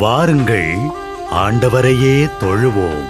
வாருங்கள், ஆண்டவரையே தொழுவோம்.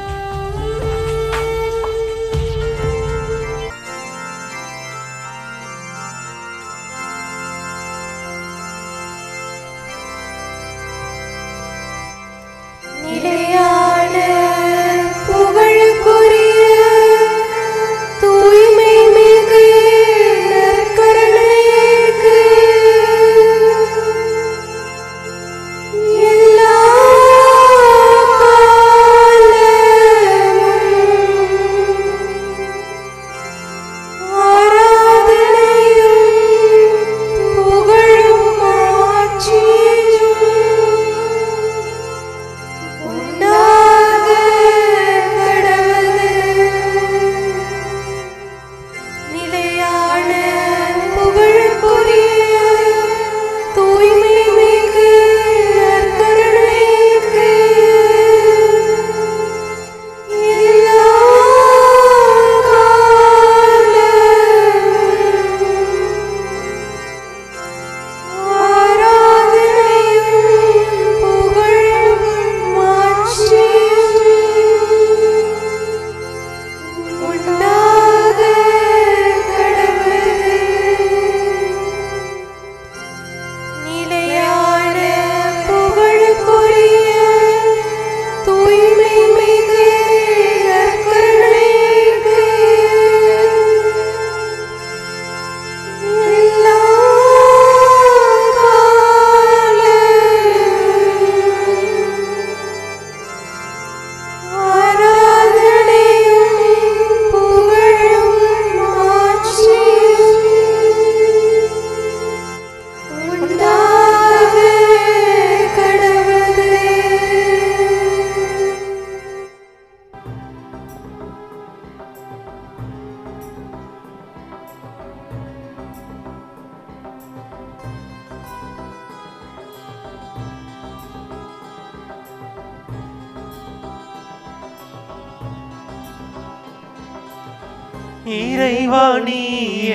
இறைவாணி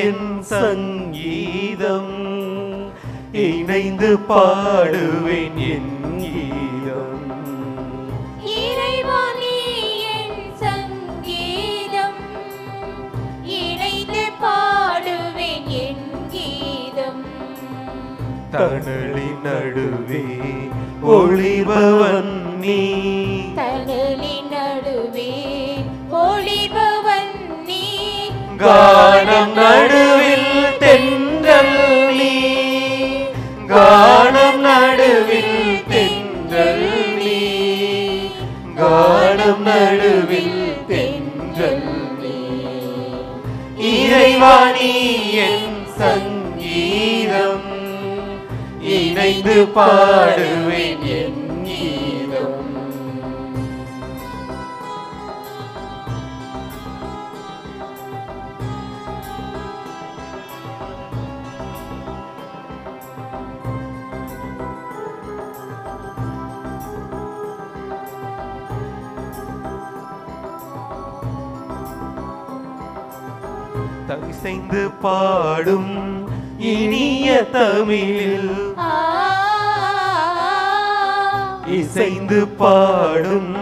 என் சங்கீதம், இணைந்து பாடுவேன் என் கீதம். இறைவாணி என் சங்கீதம், இணைந்து பாடுவேன் என் கீதம். தணலின் நடுவே ஒளிபவன் நீ, தணலின் நடுவே ஒளிபவன் நீ. கானம் நடுவில் தென்றல் நீ, கானம் நடுவில் தென்றல் நீ, கானம் நடுவில் தென்றல் நீ. இறைவாணி என் சங்கீதம், இணைந்து பாடுவேன் என் கீதம். இசைந்து பாடும் இனிய தமிழில், இசைந்து பாடும்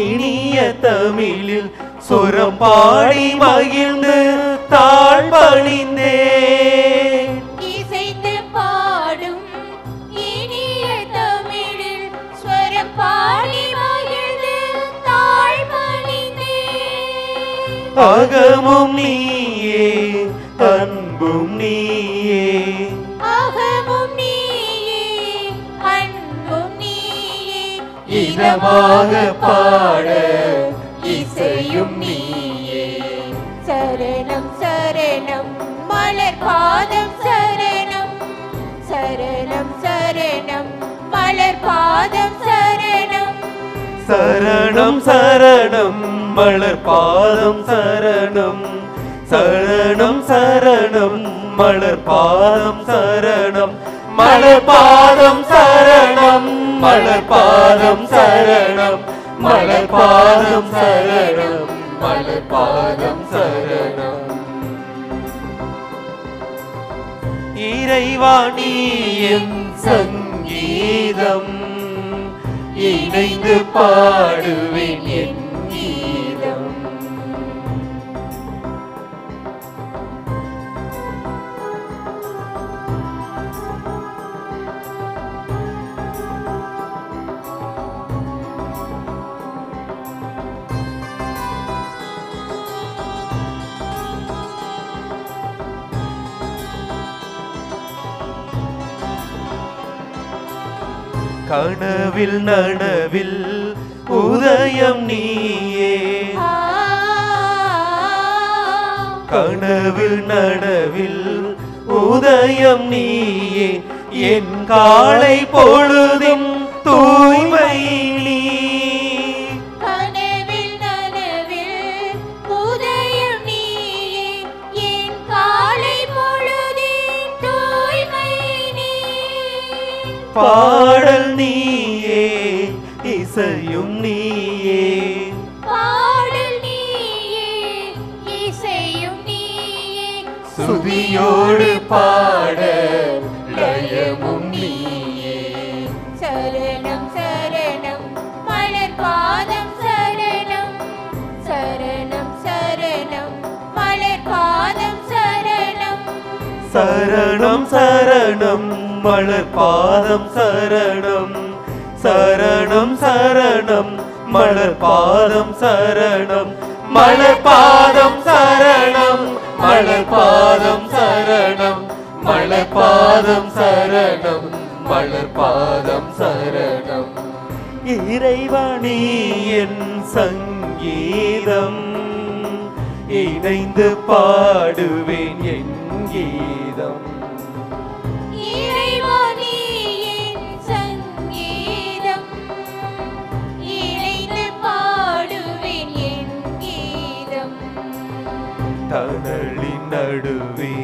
இனிய தமிழில் சொரம் பாடி மகிழ்ந்து தாழ் பணிந்தேன். இசைந்து பாடும் இனிய தமிழில் ஸ்வரம் பாடி மகிழ்ந்து தாழ் பணிந்தேன். அகமும் நீயே அன்பும் நீயே, அகமும் நீயே அன்பும் நீயே. இதமாக பாட இசையும் நீயே. சரணம் சரணம் மலர் பாதம் சரணம், சரணம் சரணம் மலர் பாதம் சரணம். சரணம் சரணம் மலர் பாதம் சரணம், சரணம் சரணம் மலர் பாதம் சரணம், மலர் பாதம் சரணம், மலர் பாதம் சரணம், மலர் பாதம் சரணம், மலர் பாதம் சரணம். இறைவாணி என் சங்கீதம், கீதம் இணைந்து பாடுவேன் என் கீதம். கனவில் நனவில் உதயம் நீயே, கனவில் நனவில் உதயம் நீயே, என் காலை பொழுதும் தூய்மை நீ. கனவில் நனவில் உதயம் நீயே, என் காலை பொழுதின் தூய்மை நீ. பாடல் நீயே இசையும் நீயே, பாடல் நீயே இசையும் நீயே, சுதியோடு பாட லயமும் நீயே. சரணம் சரணம் மலர் பாதம் சரணம், சரணம் சரணம் மலர் பாதம் சரணம். சரணம் சரணம் மலர் பாதம் சரணம், சரணம் சரணம் மலர் பாதம் சரணம், மலர் பாதம் சரணம், மலர் பாதம் சரணம், மலர் பாதம் சரணம், மலர் பாதம் சரணம். இறைவனே என் சங்கீதம் இணைந்து பாடுவேன் என் கீதம். இறைவனே என் சங்கீதம் இணைந்து பாடுவேன் என் கீதம். தனலின் நடுவே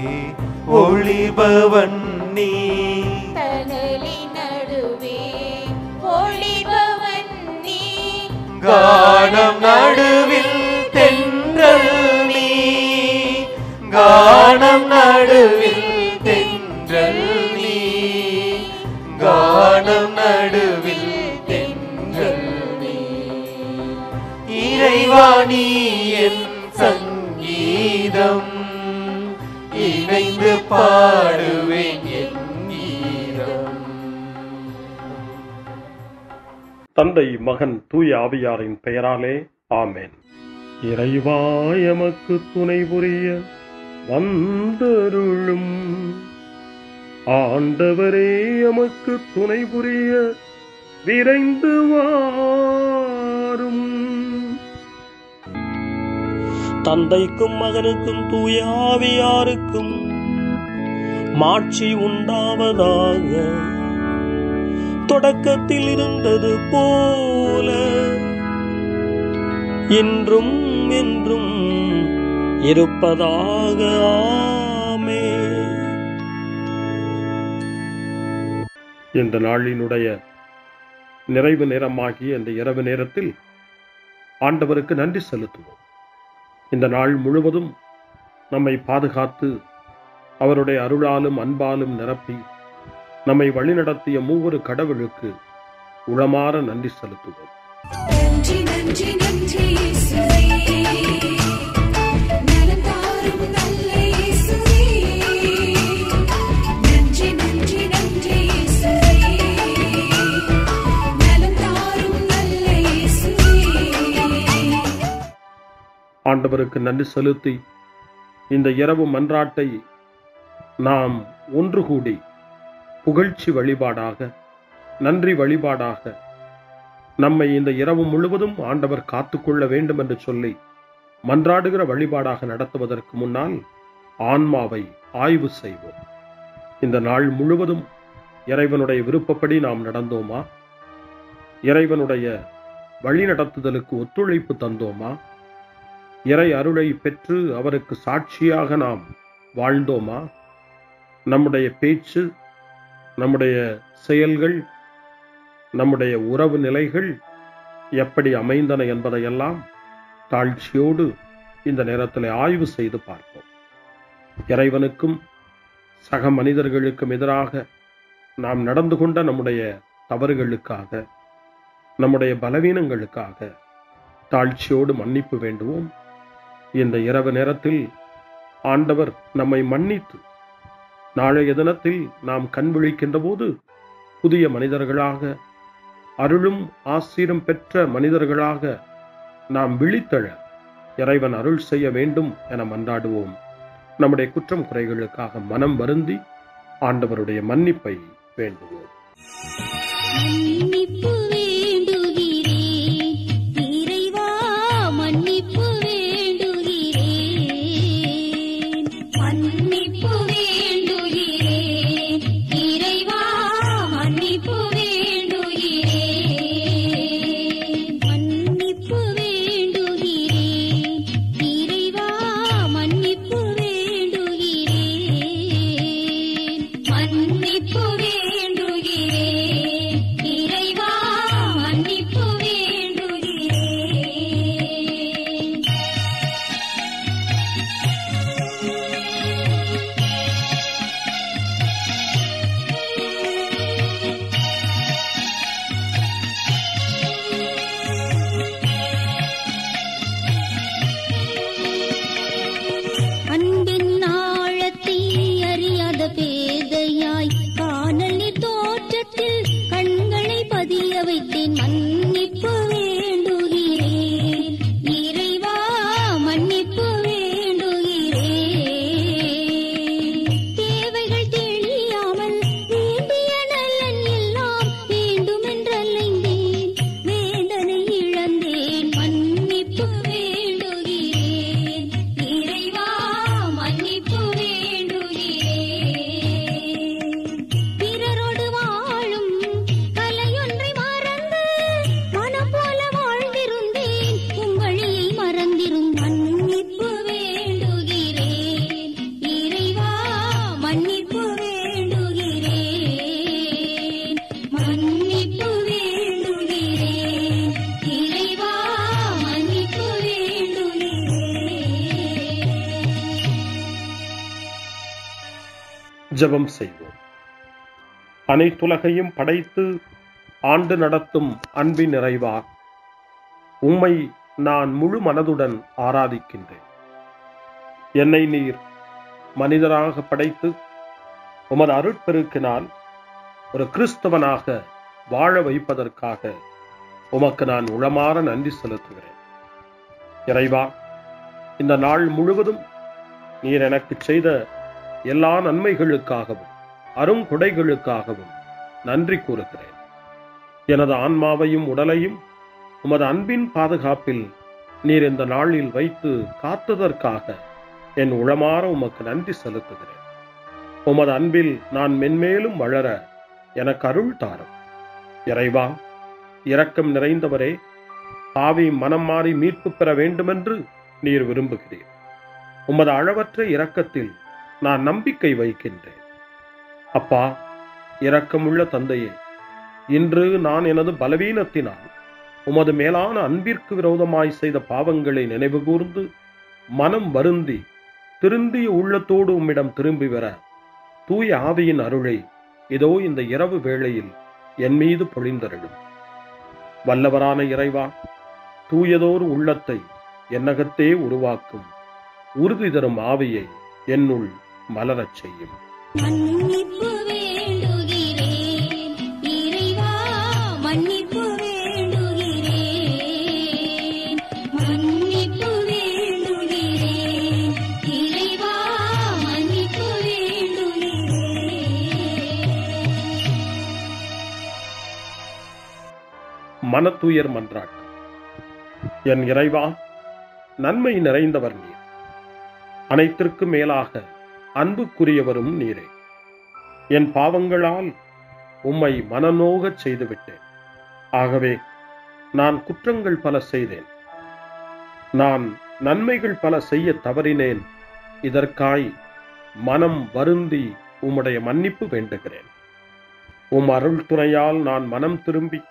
ஒளிபவன் நீ, தனலின் நடுவே ஒளிபவன் நீ. கானம் நடுவில் தென்றல் நீ, கானம் நடுவில் தென்றல் நீ, கானம் நடுவில் தென்றல் நீ. இறைவாணி என் சங்கீதம் இணைந்து பாடுவேன் என் கீதம். தந்தை மகன் தூய ஆவியாரின் பெயராலே ஆமென். இறைவா எமக்கு துணை புரிய வந்தருளும், ஆண்டவரே எமக்கு துணை புரிய விரைந்து வாரும். தந்தைக்கும் மகனுக்கும் தூய ஆவியாருக்கும் மாட்சி உண்டாவதாக, தொடக்கத்தில் இருந்தது போல இன்றும் என்றும் இருப்பதாக. ஆமென். இந்த நாளினுடைய நிறைவு நேரமாகிய இந்த இரவு நேரத்தில் ஆண்டவருக்கு நன்றி செலுத்துவோம். இந்த நாள் முழுவதும் நம்மை பாதுகாத்து அவருடைய அருளாலும் அன்பாலும் நிரப்பி நம்மை வழிநடத்திய மூவரு கடவுளுக்கு உளமாற நன்றி செலுத்துவோம். நன்றி நன்றி நன்றி இயேசுவே, நலம் தாரும் நல்ல இயேசுவே. நன்றி நன்றி நன்றி இயேசுவே, நலம் தாரும் நல்ல இயேசுவே. ஆண்டவருக்கு நன்றி செலுத்தி இந்த இரவு மன்றாட்டை நாம் ஒன்று கூடி புகழ்ச்சி வழிபாடாக, நன்றி வழிபாடாக நம்மை இந்த இரவு முழுவதும் ஆண்டவர் காத்துக்கொள்ள வேண்டும் என்று சொல்லி மன்றாடுகிற வழிபாடாக நடத்துவதற்கு முன்னால் ஆன்மாவை ஆய்வு செய்வோம். இந்த நாள் முழுவதும் இறைவனுடைய விருப்பப்படி நாம் நடந்தோமா? இறைவனுடைய வழிநடத்துதலுக்கு ஒத்துழைப்பு தந்தோமா? இறை அருளை பெற்று அவருக்கு சாட்சியாக நாம் வாழ்ந்தோமா? நம்முடைய பேச்சு, நம்முடைய செயல்கள், நம்முடைய உறவு நிலைகள் எப்படி அமைந்தன என்பதையெல்லாம் தாழ்ச்சியோடு இந்த நேரத்தில் ஆய்வு செய்து பார்ப்போம். இறைவனுக்கும் சக மனிதர்களுக்கும் எதிராக நாம் நடந்து கொண்ட நம்முடைய தவறுகளுக்காக, நம்முடைய பலவீனங்களுக்காக தாழ்ச்சியோடு மன்னிப்பு வேண்டுவோம். இந்த இரவு நேரத்தில் ஆண்டவர் நம்மை மன்னித்து நாளைய தினத்தில் நாம் கண் விழிக்கின்ற போது புதிய மனிதர்களாக, அருளும் ஆசீரும் பெற்ற மனிதர்களாக நாம் விழித்தெழ இறைவன் அருள் செய்ய வேண்டும் என மன்றாடுவோம். நம்முடைய குற்றம் குறைகளுக்காக மனம் வருந்தி ஆண்டவருடைய மன்னிப்பை வேண்டுவோம். மன்னிப்பு வேண்டுகிறேன் இறைவா, மன்னிப்பு வேண்டுகிறேன். மன்னிப்பு வேண்டுகிறேன் இறைவா, மன்னிப்பு வேண்டுகிறேன். மன்னிப்பு வேண்டுகிறேன் இறைவா, மன்னிப்பு வேண்டுகிறேன். மன்னிப்பு வேண்டுகிறேன் இறைவா, மன்னிப்பு வேண்டுகிறேன். அன்பின் ஆழத்தை அறியாத பேதையாய் காணலின் தோற்றத்தில் கண்களை பதிய வைத்தேன். மன்னிப்பு வேண்டுகிறேன் இறைவா, மன்னிப்பு வேண்டுகிறேன். தேவைகள் தெரியாமல் வேண்டிய நலன் எல்லாம் வேண்டுமென்றலைந்தேன், வேதனை இழந்தேன். மன்னிப்பு வேண்டுகிறேன் இறைவா, மன்னிப்பு வேண்டுகிறேன். பிறரோடு வாழும் கலையொன்றை மறந்து மனம் போல வாழ்ந்திருந்தேன், உங்களியை மறந்திரும். மன்னிப்பு வேண்டுகிறேன் இறைவா, மன்னிப்பு வேண்டுகிறேன். மன்னிப்பு வேண்டுகிறேன் இறைவா, மன்னிப்பு வேண்டுகிறேன். ஜெபம் செய்வோம். அனைத்துலகையும் படைத்து ஆண்டு நடத்தும் அன்பின் நிறைவா, உம்மை நான் முழு மனதுடன் ஆராதிக்கின்றேன். என்னை நீர் மனிதராக படைத்து உமது அருட்பெருக்கினால் ஒரு கிறிஸ்தவனாக வாழ வைப்பதற்காக உமக்கு நான் உளமாற நன்றி செலுத்துகிறேன். இறைவா, இந்த நாள் முழுவதும் நீர் எனக்கு செய்த எல்லா நன்மைகளுக்காகவும் அருங்கொடைகளுக்காகவும் நன்றி கூறுகிறேன். எனது ஆன்மாவையும் உடலையும் உமது அன்பின் பாதுகாப்பில் நீர் இந்த நாளில் வைத்து காத்ததற்காக என் உளமாற உமக்கு நன்றி செலுத்துகிறேன். உமது அன்பில் நான் மென்மேலும் வளர எனக்கு அருள் தாரும். இறைவா, இரக்கம் நிறைந்தவரே, பாவி மனம் மாறி மீட்பு பெற வேண்டுமென்று நீர் விரும்புகிறீர். உமது அளவற்ற இரக்கத்தில் நான் நம்பிக்கை வைக்கின்றேன். அப்பா, இரக்கமுள்ள தந்தையே, இன்று நான் எனது பலவீனத்தினால் உமது மேலான அன்பிற்கு விரோதமாய் செய்த பாவங்களை நினைவு கூர்ந்து மனம் வருந்தி திருந்திய உள்ளத்தோடு உம்மிடம் திரும்பி வர தூய ஆவியின் அருளை இதோ இந்த இரவு வேளையில் என் மீது பொழிந்தருளும். வல்லவரான இறைவா, தூயதோர் உள்ளத்தை என்னகத்தே உருவாக்கும் உறுதி தரும் ஆவியை என்னுள் மலரச் செய்யும். மன்னிப்பு வேண்டுகிறேன் இறைவா, மன்னிப்பு வேண்டுகிறேன். மன்னிப்பு வேண்டுகிறேன் இறைவா, மன்னிப்பு வேண்டுகிறேன். மனத்துயர் மன்றாட்டு. என் இறைவா, நன்மை நிறைந்தவர் நீர், அனைத்திற்கும் மேலாக அன்புக்குரியவரும் நீரே. என் பாவங்களால் உம்மை மனநோகச் செய்துவிட்டேன். ஆகவே நான் குற்றங்கள் பல செய்தேன். நான் நன்மைகள் பல செய்ய தவறினேன். இதற்காய் மனம் வருந்தி உம்முடைய மன்னிப்பு வேண்டுகிறேன். உம் அருள் துணையால் நான் மனம் திரும்பி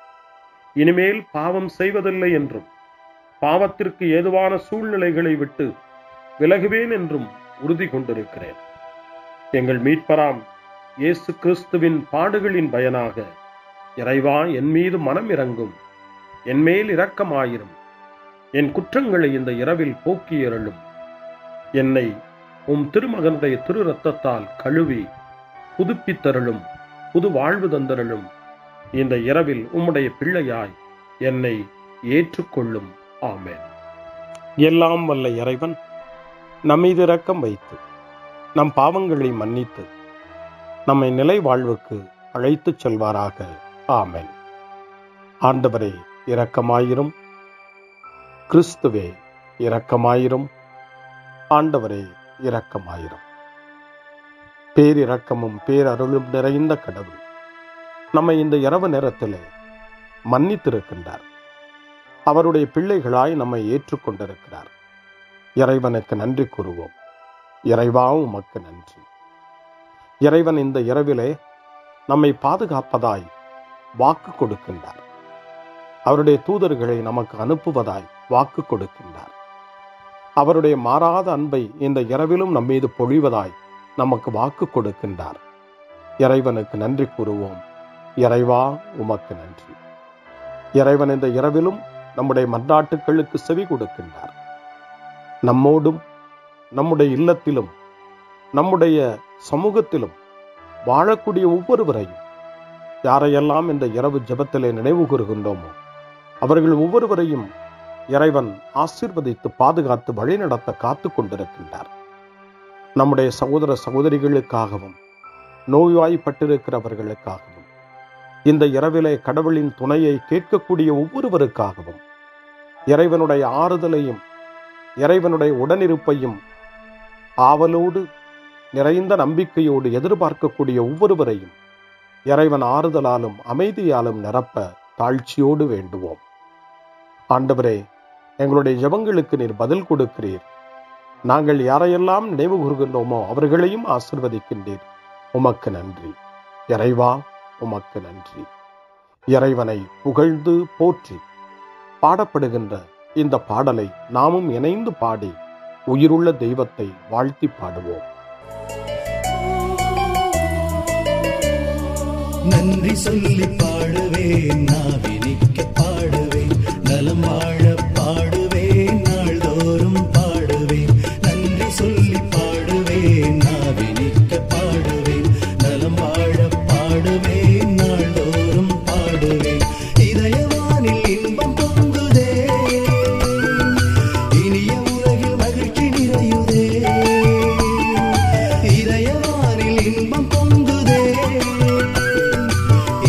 இனிமேல் பாவம் செய்வதில்லை என்றும் பாவத்திற்கு ஏதுவான சூழ்நிலைகளை விட்டு விலகுவேன் என்றும் உறுதி கொண்டிருக்கிறேன். எங்கள் மீட்பராம் இயேசு கிறிஸ்துவின் பாடுகளின் பயனாக இறைவா, என் மீது மனம் இறங்கும், என் மேல் இரக்கமாயிரும். என் குற்றங்களை இந்த இரவில் போக்கியருளும். என்னை உம் திருமகனுடைய திரு இரத்தத்தால் கழுவி புதுப்பித்தருளும், புது வாழ்வு தந்தருளும். இந்த இரவில் உம்முடைய பிள்ளையாய் என்னை ஏற்றுக்கொள்ளும். ஆமென். எல்லாம் வல்ல இறைவன் நம்மீது இரக்கம் வைத்து நம் பாவங்களை மன்னித்து நம்மை நிலை வாழ்வுக்கு அழைத்துச் செல்வாராக. ஆமென். ஆண்டவரே இரக்கமாயிரும். கிறிஸ்துவே இரக்கமாயிரும். ஆண்டவரே இரக்கமாயிரும். பேரிரக்கமும் பேரருளும் நிறைந்த கடவுள் நம்மை இந்த இரவு நேரத்திலே மன்னித்திருக்கின்றார். அவருடைய பிள்ளைகளாய் நம்மை ஏற்றுக்கொண்டிருக்கிறார். இறைவனுக்கு நன்றி கூறுவோம். இறைவா, உமக்கு நன்றி. இறைவன் இந்த இரவிலே நம்மை பாதுகாப்பதாய் வாக்கு கொடுக்கின்றார். அவருடைய தூதர்களை நமக்கு அனுப்புவதாய் வாக்கு கொடுக்கின்றார். அவருடைய மாறாத அன்பை இந்த இரவிலும் நம்மீது பொழிவதாய் நமக்கு வாக்கு கொடுக்கின்றார். இறைவனுக்கு நன்றி கூறுவோம். இறைவா, உமக்கு நன்றி. இறைவன் இந்த இரவிலும் நம்முடைய மன்றாட்டுக்களுக்கு செவி கொடுக்கின்றார். நம்மோடும் நம்முடைய இல்லத்திலும் நம்முடைய சமூகத்திலும் வாழக்கூடிய ஒவ்வொருவரையும், யாரையெல்லாம் இந்த இரவு ஜெபத்திலே நினைவு கூறுகின்றோமோ அவர்கள் ஒவ்வொருவரையும் இறைவன் ஆசீர்வதித்து பாதுகாத்து வழிநடத்த காத்து கொண்டிருக்கின்றார். நம்முடைய சகோதர சகோதரிகளுக்காகவும் நோய்வாய்ப்பட்டிருக்கிறவர்களுக்காகவும் இந்த இரவிலே கடவுளின் துணையை கேட்கக்கூடிய ஒவ்வொருவருக்காகவும் இறைவனுடைய ஆறுதலையும் இறைவனுடைய உடனிருப்பையும் ஆவலோடு நிறைந்த நம்பிக்கையோடு எதிர்பார்க்கக்கூடிய ஒவ்வொருவரையும் இறைவன் ஆறுதலாலும் அமைதியாலும் நிரப்ப தாழ்ச்சியோடு வேண்டுவோம். ஆண்டவரே, எங்களுடைய ஜெபங்களுக்கு நீர் பதில் கொடுக்கிறீர். நாங்கள் யாரையெல்லாம் நினைவு கூறுகின்றோமோ அவர்களையும் ஆசீர்வதிக்கின்றீர். உமக்கு நன்றி. இறைவா, உமக்கு நன்றி. இறைவனை புகழ்ந்து போற்றி பாடப்படுகின்ற இந்த பாடலை நாமும் இணைந்து பாடி உயிருள்ள தெய்வத்தை வாழ்த்தி பாடுவோம். நன்றி சொல்லி பாடுவேன், நாவினிக்க பாடுவேன், நலம் வாழ பாடுவேன், நாள்தோறும் பாடுவேன். நன்றி சொல்லி பாடுவேன், நாவினிக்க பாடுவேன், நலம் வாழ பாடுவேன், நாள்தோறும் பாடுவேன். இதயவானில் இன்பம் பொங்குதே, இனிய உலகில் மகிழ்ச்சி நிறையுதே. இதயவானில் இன்பம் பொங்குதே,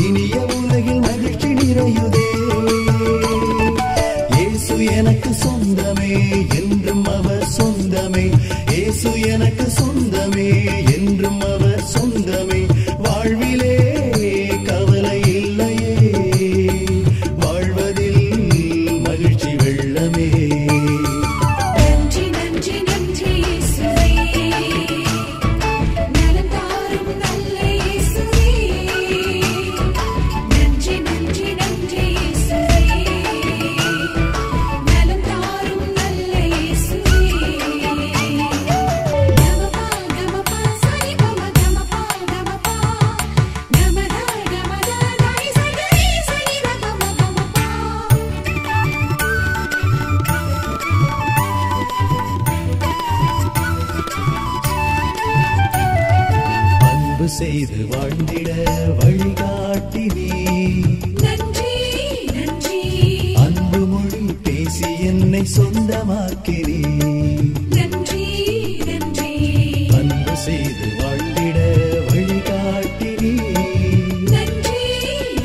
இனிய உலகில் மகிழ்ச்சி நிறையுதே. இயேசு எனக்கு சொந்தமே, என்றும் அவர் சொந்தமே. இயேசு எனக்கு சொந்தமே, என்றும் அவர் சொந்தமே. வாழ்விலே கவலை இல்லையே, வாழ்வதில் மகிழ்ச்சி வெள்ளமே. நன்றி நன்றி நன்றி இயேசுவே, நலம் தாரும் நல்ல இயேசுவே. நன்றி நன்றி நன்றி இயேசுவே, நலம் தாரும் நல்ல இயேசுவே. கமபா கமபா சரி கம கமபா கமபா கமதா கமதா தாய் சகரி சரி கம கமபா. அன்பு செய்து வாழ்ந்திட வழிகாட்டி நீ, நன்றி நன்றி அன்பு மொழி பேசி என்னை சொந்தமாக்கி நீ. நன்றி நன்றி அன்பு செய்து வாழ்ந்திட வழிகாட்டி நீ, நன்றி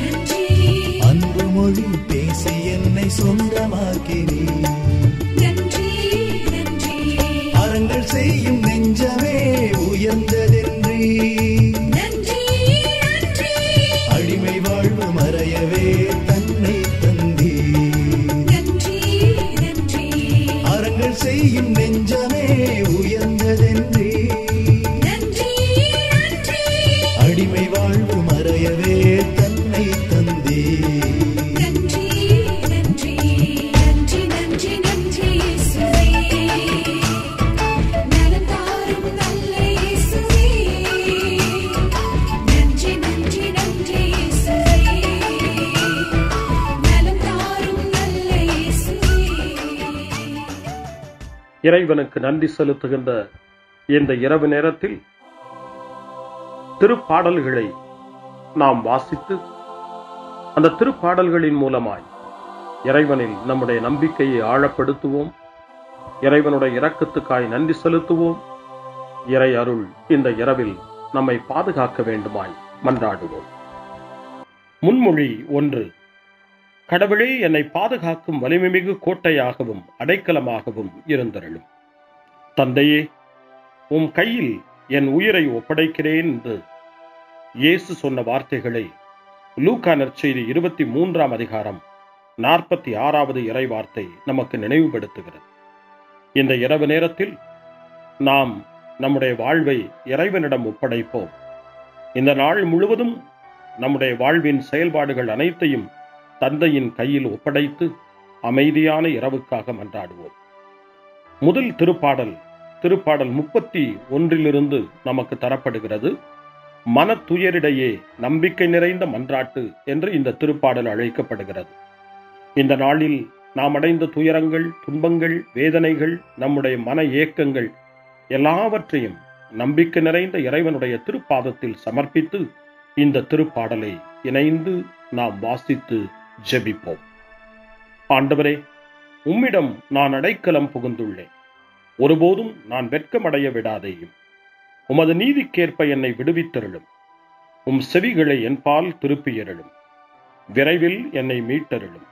நன்றி அன்பு மொழி பேசி என்னை சொந்தமாக்கி நீ. நன்றி நன்றி அறங்கள் செய்யும் நெஞ்சமே உயர்ந்ததென்றி, நன்றி நன்றி அடிமை வாழ்வு மறையவே தன்னை தந்தி. நன்றி நன்றி அறங்கள் செய்யும் நெஞ்சமே உயர்ந்ததென்றி, நன்றி நன்றி அடிமை வாழ்வு மறையவே தன்னை தந்தி. நன்றி நன்றி நன்றி நன்றி நன்றி இயேசுவே, நலம் தாரும் நல்ல இயேசுவே. நன்றி நன்றி நன்றி இயேசுவே. இறைவனுக்கு நன்றி செலுத்துகின்ற இந்த இரவு நேரத்தில் திருப்பாடல்களை நாம் வாசித்து அந்த திருப்பாடல்களின் மூலமாய் இறைவனில் நம்முடைய நம்பிக்கையை ஆழப்படுத்துவோம். இறைவனுடைய இரக்கத்துக்காய் நன்றி செலுத்துவோம். இறை அருள் இந்த இரவில் நம்மை பாதுகாக்க வேண்டுமாய் மன்றாடுவோம். முன்மொழி 1. கடவுளே, என்னை பாதுகாக்கும் வலிமைமிகு கோட்டையாகவும் அடைக்கலமாகவும் இருந்தருளும். தந்தையே, உம் கையில் என் உயிரை ஒப்படைக்கிறேன் என்று இயேசு சொன்ன வார்த்தைகளை லூக்கா நற்செய்தி 23ஆம் அதிகாரம் 46வது இறை வார்த்தை நமக்கு நினைவுபடுத்துகிறது. இந்த இரவு நேரத்தில் நாம் நம்முடைய வாழ்வை இறைவனிடம் ஒப்படைப்போம். இந்த நாள் முழுவதும் நம்முடைய வாழ்வின் செயல்பாடுகள் அனைத்தையும் தந்தையின் கையில் ஒப்படைத்து அமைதியான இரவுக்காக மன்றாடுவோம். முதல் திருப்பாடல் 31 நமக்கு தரப்படுகிறது. மனத்துயரிடையே நம்பிக்கை நிறைந்த மன்றாட்டு என்று இந்த திருப்பாடல் அழைக்கப்படுகிறது. இந்த நாளில் நாம் அடைந்த துயரங்கள், துன்பங்கள், வேதனைகள், நம்முடைய மன ஏக்கங்கள் எல்லாவற்றையும் நம்பிக்கை நிறைந்த இறைவனுடைய திருப்பாதத்தில் சமர்ப்பித்து இந்த திருப்பாடலை இணைந்து நாம் வாசித்து ஜெபிப்போம். ஆண்டவரே, உம்மிடம் நான் அடைக்கலம் புகுந்துள்ளேன். ஒருபோதும் நான் வெட்கமடைய விடாதேயும். உமது நீதிக்கேற்ப என்னை விடுவித்தருளும். உம் செவிகளை என்பால் திருப்பியருளும். விரைவில் என்னை மீட்டருளும்.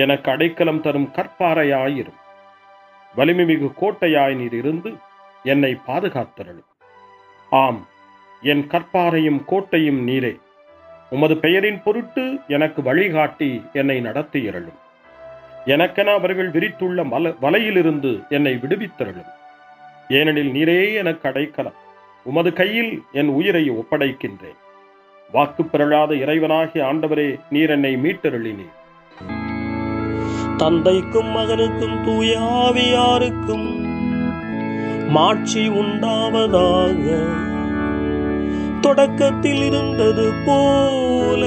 எனக்கு அடைக்கலம் தரும் கற்பாறையாயிரும். வலிமைமிகு கோட்டையாய் நீர் இருந்து என்னை பாதுகாத்தருளும். ஆம், என் கற்பாறையும் கோட்டையும் நீரே. உமது பெயரின் பொருட்டு எனக்கு வழிகாட்டி என்னை நடத்தியருளும். எனக்கென அவர்கள் விரித்துள்ள வலையிலிருந்து என்னை விடுவித்தருளும். ஏனெனில் நீரே எனக்கு அடைக்கலம். உமது கையில் என் உயிரை ஒப்படைக்கின்றேன். வாக்கு பெறலாத இறைவனாகிய ஆண்டவரே, நீர் என்னை மீட்டருளினீர். தந்தைக்கும் மகனுக்கும் தூய ஆவியாருக்கும் மாட்சி உண்டாவதாக. தொடக்கத்தில் இருந்தது போல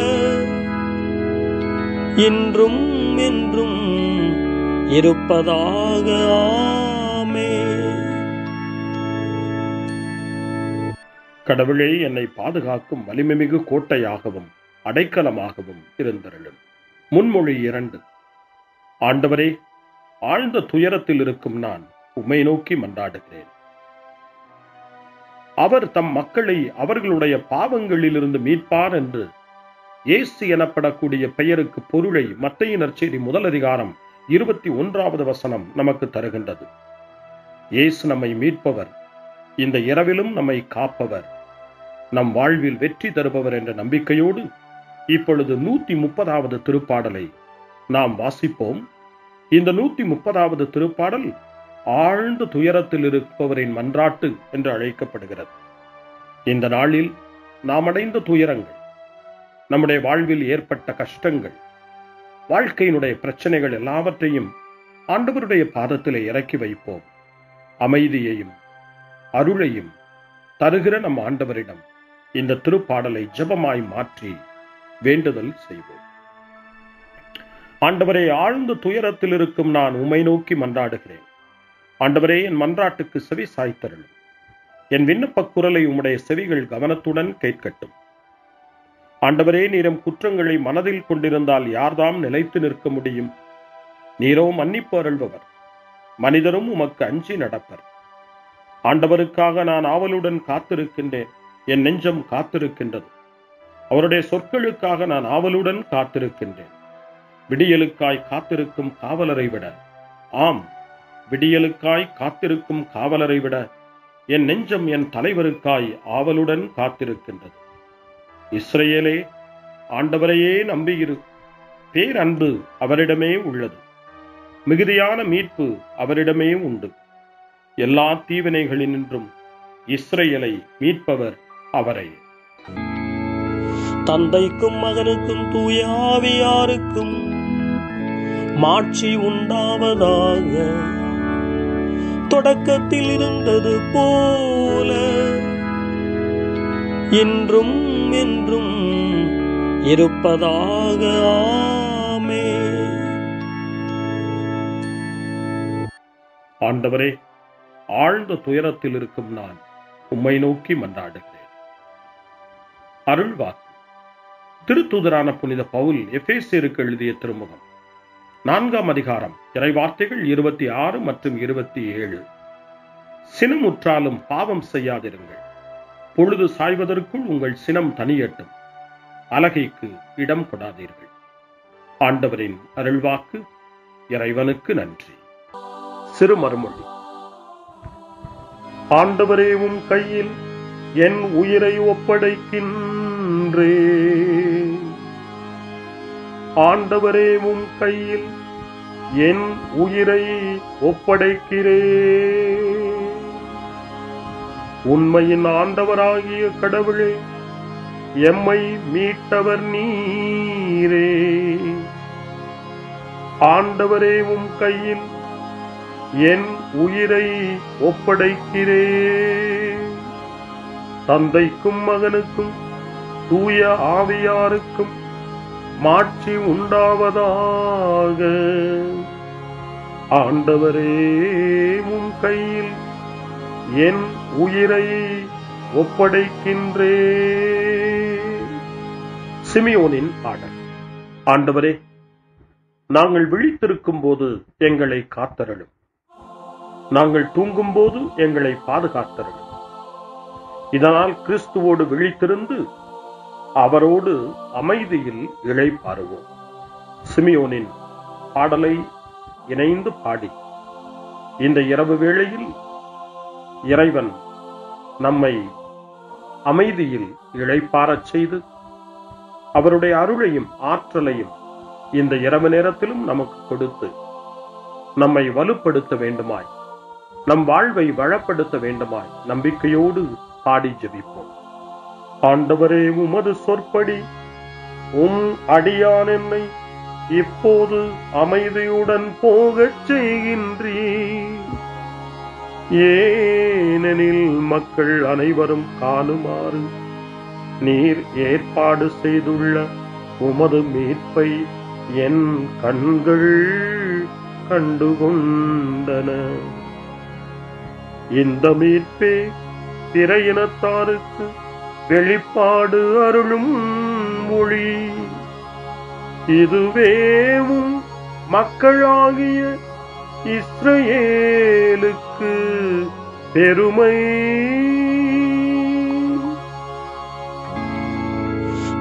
இன்றும் என்றும் இருப்பதாக. ஆமென். கடவுளே, என்னை பாதுகாக்கும் வலிமைமிகு கோட்டையாகவும் அடைக்கலமாகவும் இருந்தருளும். முன்மொழி 2. ஆண்டவரே, ஆழ்ந்த துயரத்தில் இருக்கும் நான் உம்மை நோக்கி மன்றாடுகிறேன். அவர் தம் மக்களை அவர்களுடைய பாவங்களிலிருந்து மீட்பார் என்று இயேசு எனப்படக்கூடிய பெயருக்கு பொருளை மத்தேயு நற்செய்தி 1 அதிகாரம் 21வது வசனம் நமக்கு தருகின்றது. இயேசு நம்மை மீட்பவர், இந்த இரவிலும் நம்மை காப்பவர், நம் வாழ்வில் வெற்றி தருபவர் என்ற நம்பிக்கையோடு இப்பொழுது 130வது திருப்பாடலை நாம் வாசிப்போம். இந்த 130வது திருப்பாடல் ஆழ்ந்த துயரத்தில் இருப்பவரின் மன்றாட்டு என்று அழைக்கப்படுகிறது. இந்த நாளில் நாம் அடைந்த துயரங்கள், நம்முடைய வாழ்வில் ஏற்பட்ட கஷ்டங்கள், வாழ்க்கையினுடைய பிரச்சனைகள் எல்லாவற்றையும் ஆண்டவருடைய பாதத்திலே இறக்கி வைப்போம். அமைதியையும் அருளையும் தருகிற நம் ஆண்டவரிடம் இந்த திருப்பாடலை ஜெபமாய் மாற்றி வேண்டுதல் செய்வோம். ஆண்டவரே, ஆழ்ந்த துயரத்தில் இருக்கும் நான் உம்மை நோக்கி மன்றாடுகிறேன். ஆண்டவரே, என் மன்றாட்டுக்கு செவி சாய்த்தருளும். என் விண்ணப்ப குரலை உம்முடைய செவிகள் கவனத்துடன் கேட்கட்டும். ஆண்டவரே, நீரும் குற்றங்களை மனதில் கொண்டிருந்தால் யார்தாம் நிலைத்து நிற்க முடியும்? நீரோ மன்னிப்பு அருள்பவர், மனிதரும் உமக்கு அஞ்சி நடப்பர். ஆண்டவருக்காக நான் ஆவலுடன் காத்திருக்கின்றேன். என் நெஞ்சம் காத்திருக்கின்றது. அவருடைய சொற்களுக்காக நான் ஆவலுடன் காத்திருக்கின்றேன். விடியலுக்காய் காத்திருக்கும் காவலரை விட, ஆம், விடியலுக்காய் காத்திருக்கும் காவலரை விட என் நெஞ்சம் என் தலைவருக்காய் ஆவலுடன் காத்திருக்கின்றது. இஸ்ரவேலே, ஆண்டவரையே நம்பியிரு. பேரன்பு அவரிடமே உள்ளது. மிகுதியான மீட்பு அவரிடமே உண்டு. எல்லா தீவினைகளினின்றும் இஸ்ரவேலை மீட்பவர் அவரே. தந்தைக்கும் மகனுக்கும் தூய ஆவியாருக்கும் மாட்சி உண்டாவதாக. தொடக்கத்தில் இருந்தது போல இன்றும் என்றும் இருப்பதாக. ஆமென். ஆண்டவரே, ஆழ்ந்த துயரத்தில் இருக்கும் நான் உம்மை நோக்கி மன்றாடுகிறேன். அருள்வாக்கு. திருத்தூதரான புனித பவுல் எபேசியருக்கு எழுதிய திருமுகம் 4ஆம் அதிகாரம் இறைவார்த்தைகள் 26 மற்றும் 27. சினமுற்றாலும் பாவம் செய்யாதிருங்கள். பொழுது சாய்வதற்குள் உங்கள் சினம் தனியட்டும். அலகைக்கு இடம் கொடாதீர்கள். ஆண்டவரின் அருள்வாக்கு. இறைவனுக்கு நன்றி. சிறு மறுமொழி. ஆண்டவரே, உம் கையில் என் உயிரை ஒப்படைக்கின்றே. ஆண்டவரே, உம் கையில் என் உயிரை ஒப்படைக்கிறே. உண்மையின் ஆண்டவராகிய கடவுளே, எம்மை மீட்டவர் நீரே. ஆண்டவரே, உம் கையில் என் உயிரை ஒப்படைக்கிறே. தந்தைக்கும் மகனுக்கும் தூய ஆவியாருக்கும் மாட்சி உண்டாவதாக. ஆண்டவரே, உம் கையில் என் உயிரை ஒப்படைக்கின்றே. சிமியோனின் பாடல். ஆண்டவரே, நாங்கள் விழித்திருக்கும் போது எங்களை காத்தருளும். நாங்கள் தூங்கும் போது எங்களை பாதுகாத்தருளும். இதனால் கிறிஸ்துவோடு விழித்திருந்து அவரோடு அமைதியில் இளைப்பாறுவோம். சிமியோனின் பாடலை இணைந்து பாடி இந்த இரவு வேளையில் இறைவன் நம்மை அமைதியில் இளைப்பாறச் செய்து அவருடைய அருளையும் ஆற்றலையும் இந்த இரவு நேரத்திலும் நமக்கு கொடுத்து நம்மை வலுப்படுத்த வேண்டுமாய், நம் வாழ்வை வளப்படுத்த வேண்டுமாய் நம்பிக்கையோடு பாடி ஜெபிப்போம். ஆண்டவரே, உமது சொற்படி உம் அடியான் என்னை இப்போது அமைதியுடன் போகச் செய்கின்றீர். ஏனெனில் மக்கள் அனைவரும் காணுமாறு நீர் ஏற்பாடு செய்துள்ள உமது மீட்பை என் கண்கள் கண்டுகொண்டன. இந்த மீட்பே பிற இனத்தாருக்கு வெளிப்பாடு அருளும் மொழி. இதுவேவும் மக்களாகிய இஸ்ரவேலுக்கு பெருமை.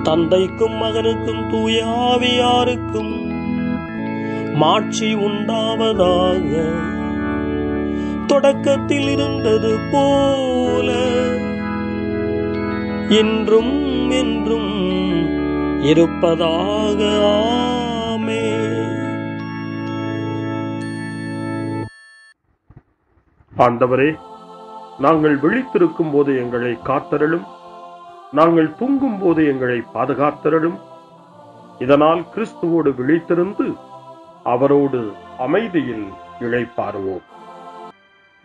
தந்தைக்கும் மகனுக்கும் தூய ஆவியாருக்கும் மாட்சி உண்டாவதாக. தொடக்கத்தில் இருந்தது போல இன்றும் என்றும் இருப்பதாக. ஆமென். ஆண்டவரே, நாங்கள் விழித்திருக்கும் போது எங்களை காத்தருளும். நாங்கள் தூங்கும் போது எங்களை பாதுகாத்தருளும். இதனால் கிறிஸ்துவோடு விழித்திருந்து அவரோடு அமைதியில் இளைப்பாறுவோம்.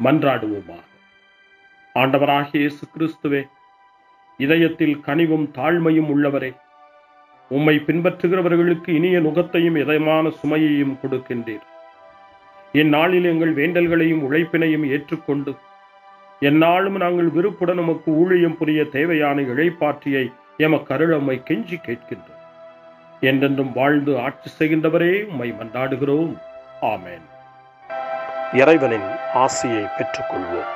மன்றாடுவோமாக. ஆண்டவராகிய இயேசு கிறிஸ்துவே, இதயத்தில் கனிவும் தாழ்மையும் உள்ளவரே, உம்மை பின்பற்றுகிறவர்களுக்கு இனிய நுகத்தையும் இதயமான சுமையையும் கொடுக்கின்றீர். இந்நாளில் எங்கள் வேண்டல்களையும் உழைப்பினையும் ஏற்றுக்கொண்டு எந்நாளும் நாங்கள் விருப்புடன் உமக்கு ஊழியம் புரிய தேவையான இளைப்பாற்றியை எமக்கு அருளம்மை கெஞ்சி கேட்கின்றோம். என்றென்றும் வாழ்ந்து ஆட்சி செய்கின்றவரே, உம்மை மன்றாடுகிறோம். ஆமென். இறைவனின் ஆசியை பெற்றுக்கொள்வோம்.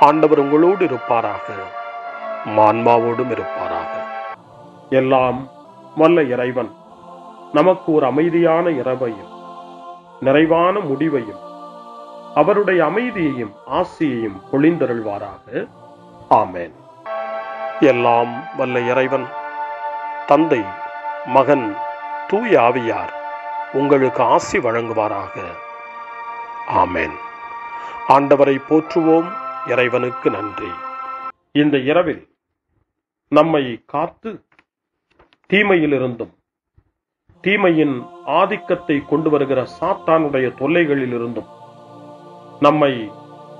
ஆண்டவர் உங்களோடு இருப்பாராக, ஆன்மாவோடும் இருப்பாராக. எல்லாம் வல்ல இறைவன் நமக்கு ஒரு அமைதியான இரவையும் நிறைவான முடிவையும் அவருடைய அமைதியையும் ஆசியையும் பொழிந்தருள்வாராக. ஆமென். எல்லாம் வல்ல இறைவன் தந்தை, மகன், தூய ஆவியார் உங்களுக்கு ஆசி வழங்குவாராக. ஆமென். ஆண்டவரை போற்றுவோம். இறைவனுக்கு நன்றி. இந்த இரவில் நம்மை காத்து தீமையிலிருந்தும் தீமையின் ஆதிக்கத்தை கொண்டு வருகிற சாத்தானுடைய தொல்லைகளில் இருந்தும் நம்மை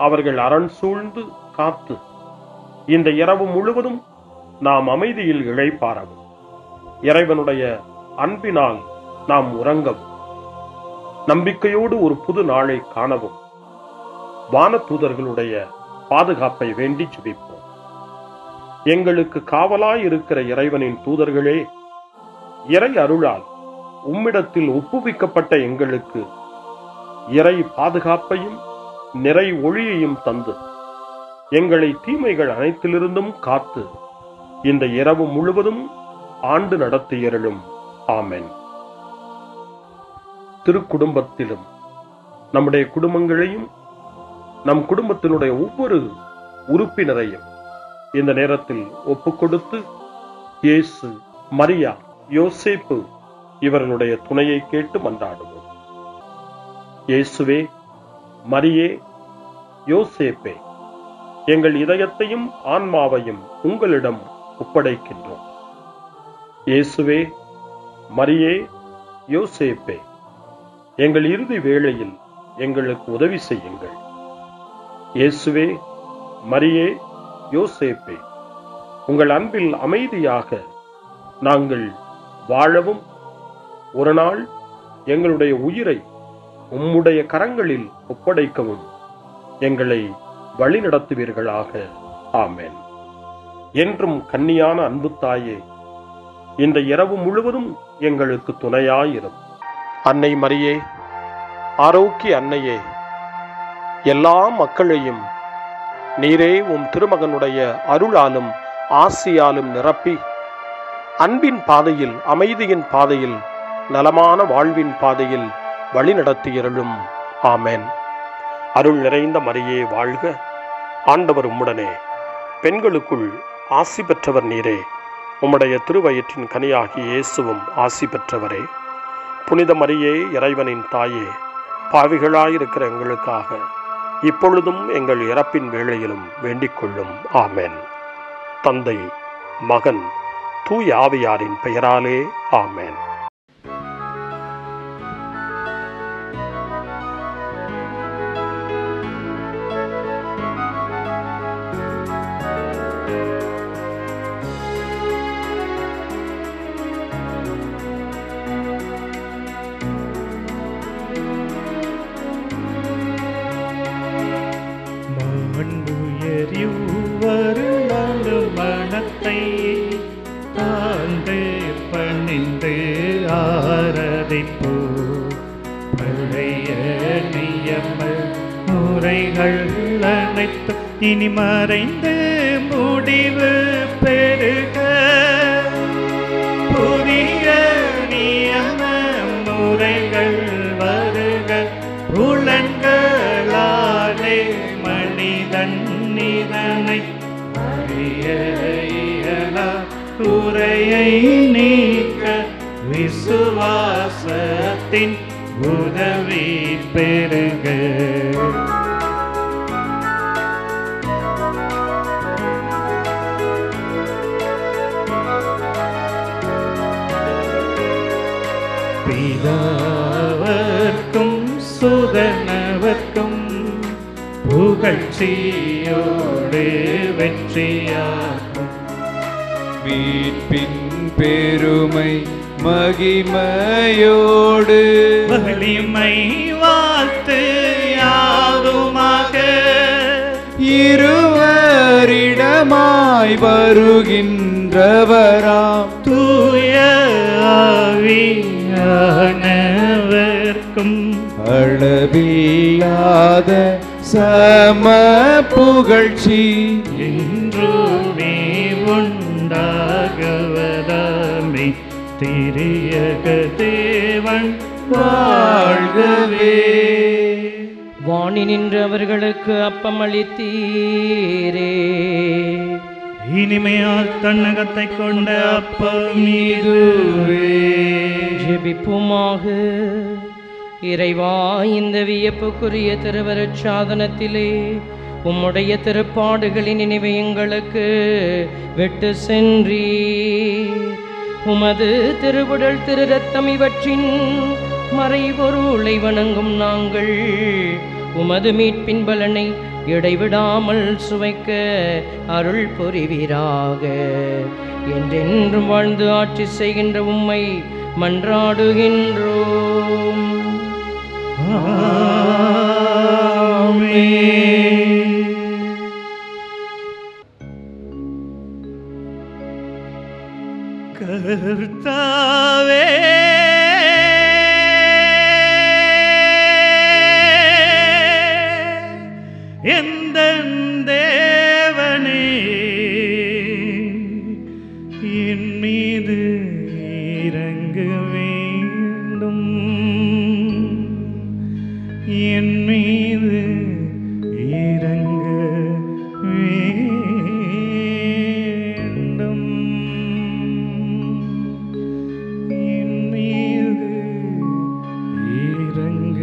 அவர்கள் அரண் சூழ்ந்து காத்து இந்த இரவு முழுவதும் நாம் அமைதியில் இளைப்பாறவும், இறைவனுடைய அன்பினால் நாம் உறங்கவும், நம்பிக்கையோடு ஒரு புது நாளை காணவும் வானதூதர்களுடைய பாதுகாப்பை வேண்டி ஜெபிப்போம். எங்களுக்கு காவலாய் இருக்கிற இறைவனின் தூதர்களே, இறை அருளால் உம்மிடத்தில் ஒப்புவிக்கப்பட்ட எங்களுக்கு இறை பாதுகாப்பையும் நிறை ஒளியையும் தந்து எங்களை தீமைகள் அனைத்திலிருந்தும் காத்து இந்த இரவு முழுவதும் ஆண்டு நடத்தியருளும். ஆமென். திருக்குடும்பத்திலும் நம்முடைய குடும்பங்களையும் நம் குடும்பத்தினுடைய ஒவ்வொரு உறுப்பினரையும் இந்த நேரத்தில் ஒப்புக்கொடுத்து இயேசு, மரியா, யோசேப்பு இவர்களுடைய துணையை கேட்டு மன்றாடுவோம். இயேசுவே, மரியே, யோசேப்பே, எங்கள் இதயத்தையும் ஆன்மாவையும் உங்களிடம் ஒப்படைக்கின்றோம். இயேசுவே, மரியே, யோசேப்பே, எங்கள் இறுதி வேளையில் எங்களுக்கு உதவி செய்யுங்கள். இயேசுவே, மரியே, யோசேப்பே, உங்கள் அன்பில் அமைதியாக நாங்கள் வாழவும் ஒரு நாள் எங்களுடைய உயிரை உம்முடைய கரங்களில் ஒப்படைக்கவும் எங்களை வழிநடத்துவீர்களாக. ஆமென். என்றும் கன்னியான அன்பு தாயே, இந்த இரவு முழுவதும் எங்களுக்கு துணையாயிரும். அன்னை மரியே, ஆரோக்கிய அன்னையே, எல்லா மக்களையும் நீரே உம் திருமகனுடைய அருளாலும் ஆசியாலும் நிரப்பி அன்பின் பாதையில், அமைதியின் பாதையில், நலமான வாழ்வின் பாதையில் வழிநடத்தியருளும். ஆமென். அருள் நிறைந்த மரியே வாழ்க, ஆண்டவர் உம்முடனே, பெண்களுக்குள் ஆசி பெற்றவர் நீரே, உம்முடைய திருவயிற்றின் கனியாகிய இயேசுவும் ஆசி பெற்றவரே. புனித மரியே, இறைவனின் தாயே, பாவிகளாயிருக்கிற எங்களுக்காக இப்பொழுதும் எங்கள் இறப்பின் வேளையிலும் வேண்டிக் கொள்ளும். ஆமென். தந்தை, மகன், தூய ஆவியாரின் பெயராலே. ஆமென். மனத்தை தாழ்ந்து பணிந்து ஆராதிப்போ, பழைய நியம முறைகள் அனைத்து இனி மறைந்து முடிவு பெருக, புதிய நியம முறைகள் வருக, புலன்களாலே மனிதன் இதனை குறையை நீக்க விசுவாசத்தின் உதவி பெருக. பிதாவர்க்கும் சுதனவர்க்கும் புகழ்ச்சியோடு வெற்றியாகும், மீட்பின் பெருமை மகிமையோடு வலிமை வாழ்த்து யாதுமாக, இருவரிடமாய் வருகின்றவராம் தூய ஆவியானவர்க்கும் அளவில்லாத சம புகழ்ச்சி என்றுமே உண்டாகுவதாமே. திரியக தேவன் வாழ்கவே. வாணி நின்று அவர்களுக்கு அப்பம் அளித்தீரே, இனிமையால் தன்னகத்தை கொண்ட அப்பம் இதுவே. ஜெபிப்போமாக. இறைவா, இந்த வியப்புக்குரிய திருவருட் சாதனத்திலே உம்முடைய திருப்பாடுகளின் நினைவை எங்களுக்கு விட்டு சென்றீர். உமது திருவுடல் திரு ரத்தம் இவற்றின் மறைபொருளை வணங்கும் நாங்கள் உமது மீட்பின் பலனை இடைவிடாமல் சுவைக்க அருள் புரிவீராக. என்றென்றும் வாழ்ந்து ஆட்சி செய்கின்ற உம்மை மன்றாடுகின்றோம். ஆமென். கர்த்தாவே எந்தன் தேவனே என் மீது இறங்க வேண்டும், என் மீது இறங்க வேண்டும், என் மீது இறங்க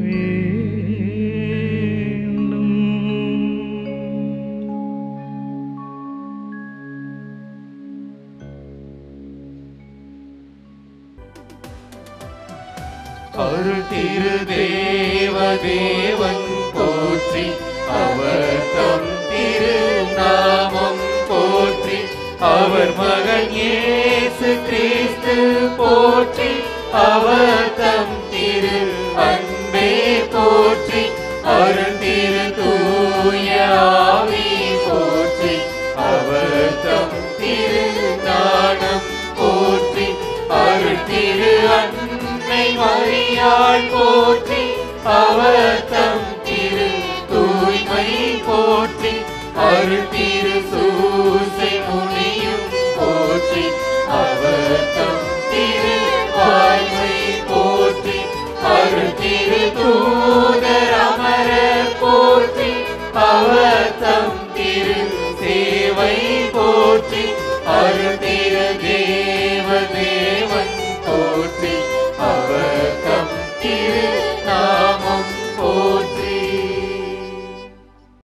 வேண்டும். அருள் திரு தேவன் போற்றி, அவர் தம் திரு நாமம் போற்றி, அவர் மகன் இயேசு கிறிஸ்து போற்றி, அவர் தம் திரு அன்பே போற்றி, அருள் திரு தூய ஆவி போற்றி, அவர் தம் திரு ஞானம் போற்றி, அருள் திரு அன்னை மரியாள் போற்றி, அவர் தம் திரு தூய்மை போற்றி, அருள் திரு சூசை முனியும் போற்றி, அவர் தம் திரு வாய்மை போற்றி, அருள் திரு தூதர் அமர போற்றி, அவர் தம் திரு சேவை போற்றி, அருள் திரு தேவன் போற்றி, அவர் தம் திரு